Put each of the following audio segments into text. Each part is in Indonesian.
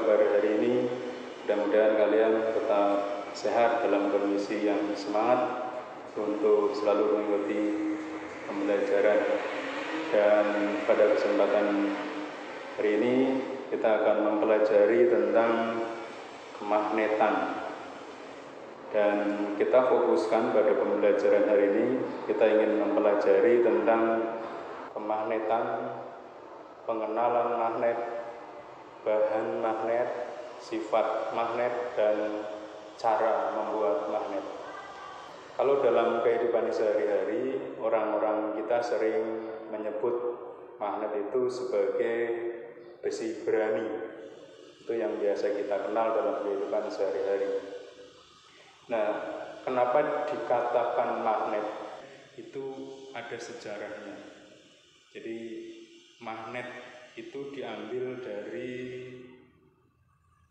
kabar hari ini? Mudah-mudahan kalian tetap sehat dalam kondisi yang semangat untuk selalu mengikuti pembelajaran. Dan pada kesempatan hari ini kita akan mempelajari tentang kemagnetan. Dan kita fokuskan pada pembelajaran hari ini, kita ingin mempelajari tentang kemagnetan, pengenalan magnet, bahan magnet, sifat magnet, dan cara membuat magnet. Kalau dalam kehidupan sehari-hari, orang-orang kita sering menyebut magnet itu sebagai besi berani. Itu yang biasa kita kenal dalam kehidupan sehari-hari. Nah, kenapa dikatakan magnet? Itu ada sejarahnya. Jadi magnet itu diambil dari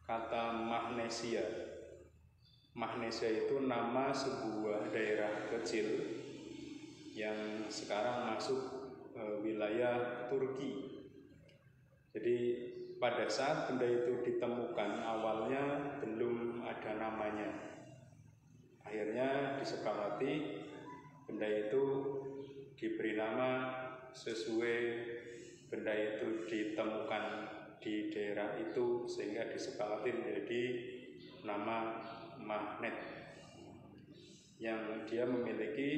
kata magnesia. Magnesia itu nama sebuah daerah kecil yang sekarang masuk wilayah Turki. Jadi pada saat benda itu ditemukan, awalnya belum ada namanya. Akhirnya disepakati benda itu diberi nama sesuai benda itu ditemukan di daerah itu, sehingga disepakati menjadi nama magnet yang dia memiliki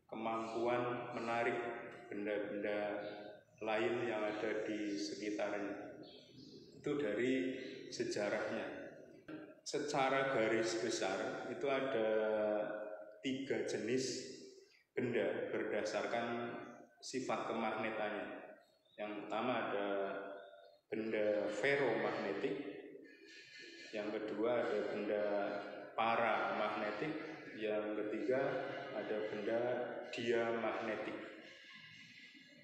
kemampuan menarik benda-benda lain yang ada di sekitarnya. Itu dari sejarahnya. Secara garis besar itu ada 3 jenis benda berdasarkan sifat kemagnetannya. Yang pertama ada benda ferromagnetik, yang kedua ada benda paramagnetik, yang ketiga ada benda diamagnetik.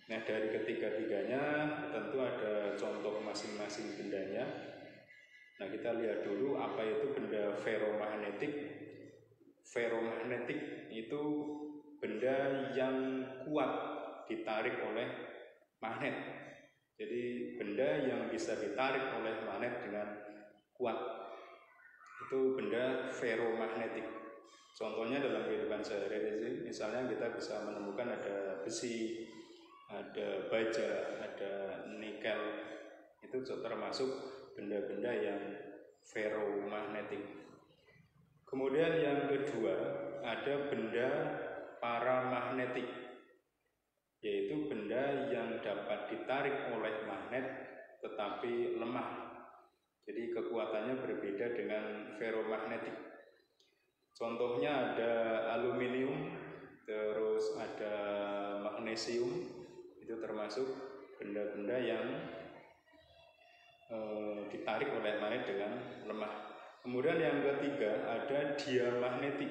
Nah, dari ketiga-tiganya tentu ada contoh masing-masing bendanya. Nah, kita lihat dulu apa itu benda ferromagnetik. Ferromagnetik itu benda yang kuat ditarik oleh magnet. Jadi benda yang bisa ditarik oleh magnet dengan kuat, itu benda ferromagnetik. Contohnya dalam kehidupan sehari-hari, misalnya kita bisa menemukan ada besi, ada baja, ada nikel. Itu termasuk benda-benda yang ferromagnetik. Kemudian yang kedua ada benda paramagnetik, yaitu benda yang dapat ditarik oleh magnet tetapi lemah. Jadi kekuatannya berbeda dengan ferromagnetik. Contohnya ada aluminium, terus ada magnesium. Itu termasuk benda-benda yang ditarik oleh magnet dengan lemah. Kemudian yang ketiga ada diamagnetik.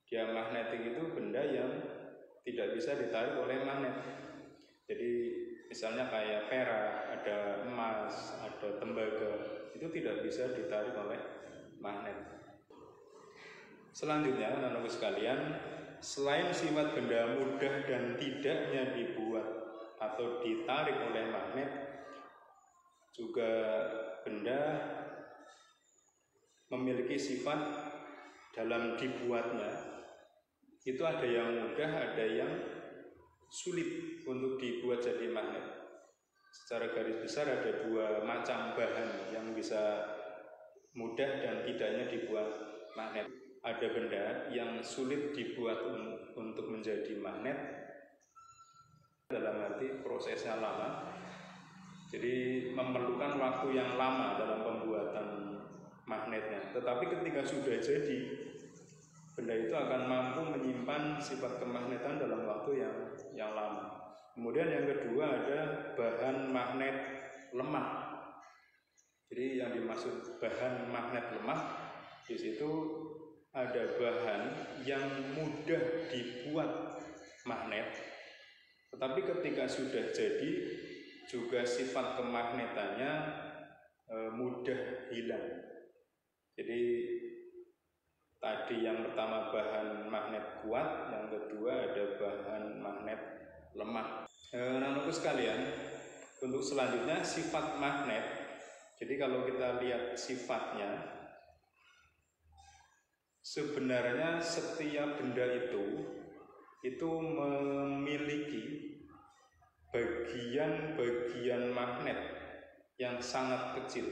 Diamagnetik itu benda yang tidak bisa ditarik oleh magnet. Jadi misalnya kayak perak, ada emas, ada tembaga, itu tidak bisa ditarik oleh magnet. Selanjutnya, anak-anakku sekalian, selain sifat benda mudah dan tidaknya dibuat atau ditarik oleh magnet, juga benda memiliki sifat dalam dibuatnya. Itu ada yang mudah, ada yang sulit untuk dibuat jadi magnet. Secara garis besar ada 2 macam bahan yang bisa mudah dan tidaknya dibuat magnet. Ada benda yang sulit dibuat untuk menjadi magnet, dalam arti prosesnya lama. Jadi memerlukan waktu yang lama dalam pembuatan magnetnya. Tetapi ketika sudah jadi, benda itu akan mampu menyimpan sifat kemagnetan dalam waktu yang lama. Kemudian yang kedua ada bahan magnet lemah. Jadi yang dimaksud bahan magnet lemah, di situ ada bahan yang mudah dibuat magnet, tetapi ketika sudah jadi juga sifat kemagnetannya mudah hilang. Jadi tadi yang pertama bahan magnet kuat, yang kedua ada bahan magnet lemah. Anak-anakku sekalian, untuk selanjutnya sifat magnet Jadi kalau kita lihat sifatnya, sebenarnya setiap benda itu memiliki bagian-bagian magnet yang sangat kecil,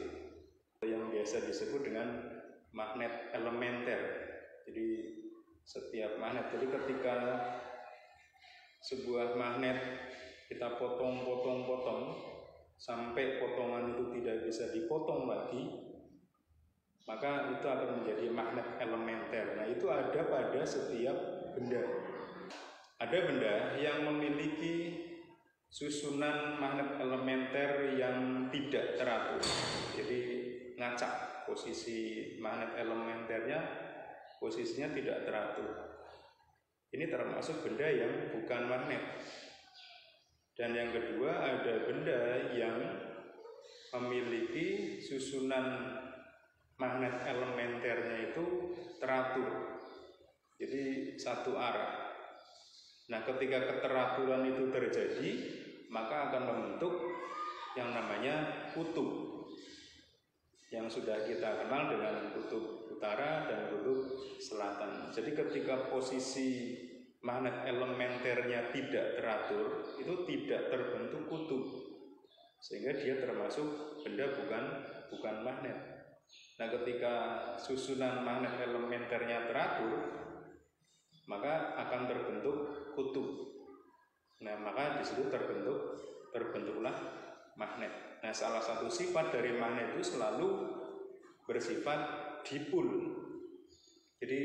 yang biasa disebut dengan magnet elementer. Jadi setiap magnet, jadi ketika sebuah magnet kita potong sampai potongan itu tidak bisa dipotong lagi, maka itu akan menjadi magnet elementer. Nah, itu ada pada setiap benda. Ada benda yang memiliki susunan magnet elementer yang tidak teratur, jadi ngacak, posisi magnet elementernya posisinya tidak teratur. Ini termasuk benda yang bukan magnet. Dan yang kedua, ada benda yang memiliki susunan magnet elementernya itu teratur, jadi satu arah. Nah, ketika keteraturan itu terjadi, maka akan membentuk yang namanya kutub, yang sudah kita kenal dengan kutub utara dan kutub selatan. Jadi ketika posisi magnet elementernya tidak teratur, itu tidak terbentuk kutub, sehingga dia termasuk benda bukan magnet. Nah, ketika susunan magnet elementernya teratur, maka akan terbentuk kutub. Nah, maka disitu terbentuklah magnet. Nah, salah satu sifat dari magnet itu selalu bersifat dipol. Jadi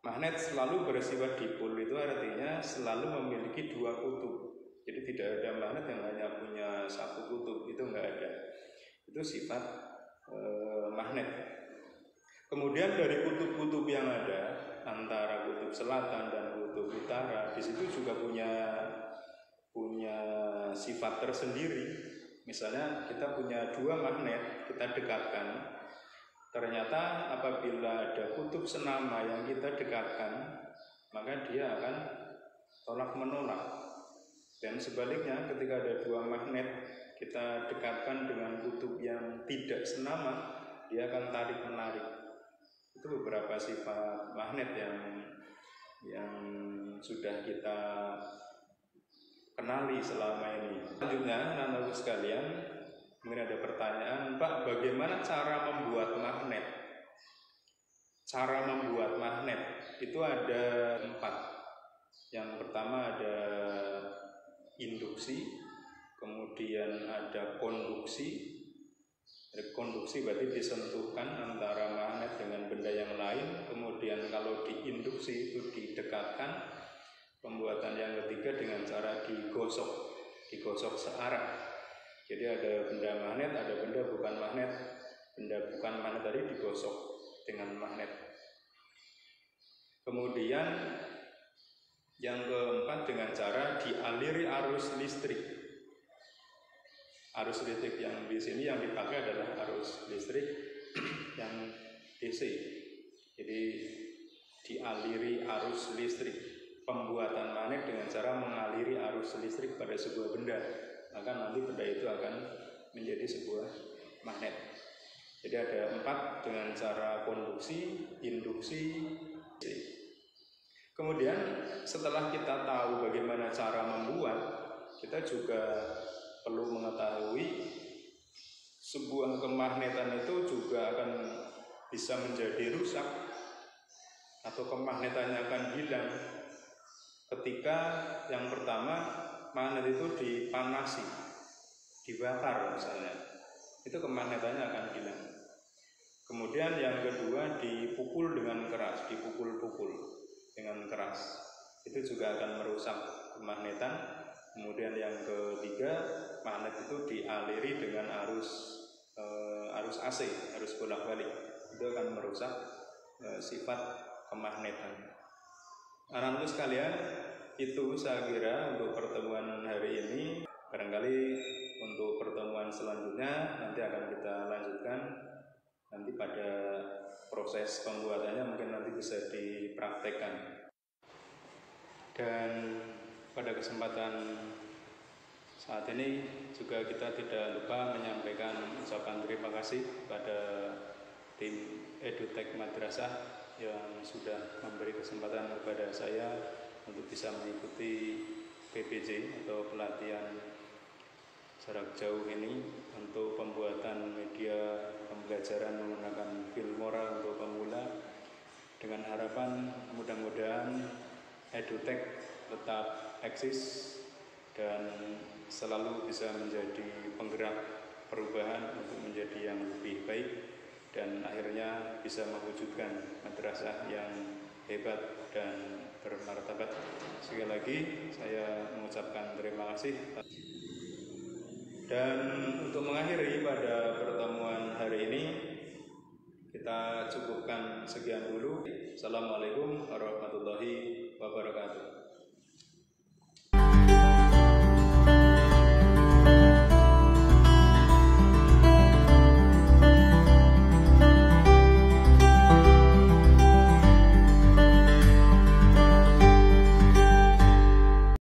magnet selalu bersifat dipol, itu artinya selalu memiliki dua kutub. Jadi tidak ada magnet yang hanya punya satu kutub, itu enggak ada. Itu sifat magnet. Kemudian dari kutub-kutub yang ada antara kutub selatan dan kutub utara, di situ juga punya sifat tersendiri. Misalnya kita punya dua magnet, kita dekatkan. Ternyata apabila ada kutub senama yang kita dekatkan, maka dia akan tolak-menolak. Dan sebaliknya, ketika ada dua magnet kita dekatkan dengan kutub yang tidak senama, dia akan tarik-menarik. Itu beberapa sifat magnet yang sudah kita kenali selama ini. Selanjutnya, anak-anak sekalian, mungkin ada pertanyaan, Pak, bagaimana cara membuat magnet? Cara membuat magnet itu ada 4. Yang pertama ada induksi, kemudian ada konduksi. Konduksi berarti disentuhkan antara magnet dengan benda yang lain. Kemudian kalau diinduksi itu didekatkan. Pembuatan yang ketiga dengan cara digosok searah. Jadi ada benda magnet, ada benda bukan magnet. Benda bukan magnet tadi digosok dengan magnet. Kemudian yang keempat dengan cara dialiri arus listrik. Arus listrik yang di sini yang dipakai adalah arus listrik yang DC. Jadi dialiri arus listrik. Pembuatan magnet dengan cara mengaliri arus listrik pada sebuah benda, maka nanti benda itu akan menjadi sebuah magnet. Jadi ada 4 dengan cara konduksi, induksi, DC. Kemudian setelah kita tahu bagaimana cara membuat, kita juga perlu mengetahui sebuah kemagnetan itu juga akan bisa menjadi rusak atau kemagnetannya akan hilang ketika yang pertama magnet itu dipanasi, dibakar misalnya, itu kemagnetannya akan hilang. Kemudian yang kedua dipukul dengan keras, dipukul-pukul dengan keras, itu juga akan merusak kemagnetan. Kemudian yang ketiga, magnet itu dialiri dengan arus AC, arus bolak-balik, itu akan merusak sifat kemagnetan. Anak-anak sekalian, itu saya kira untuk pertemuan hari ini. Barangkali untuk pertemuan selanjutnya nanti akan kita lanjutkan. Nanti pada proses pembuatannya mungkin nanti bisa dipraktekkan. Dan pada kesempatan Saat ini juga kita tidak lupa menyampaikan ucapan terima kasih kepada tim EduTech Madrasah yang sudah memberi kesempatan kepada saya untuk bisa mengikuti PPJ atau pelatihan jarak jauh ini untuk pembuatan media pembelajaran menggunakan Filmora untuk pemula, dengan harapan mudah-mudahan EduTech tetap eksis dan selalu bisa menjadi penggerak perubahan untuk menjadi yang lebih baik dan akhirnya bisa mewujudkan madrasah yang hebat dan bermartabat. Sekali lagi saya mengucapkan terima kasih. Dan untuk mengakhiri pada pertemuan hari ini, kita cukupkan sekian dulu. Assalamualaikum warahmatullahi wabarakatuh.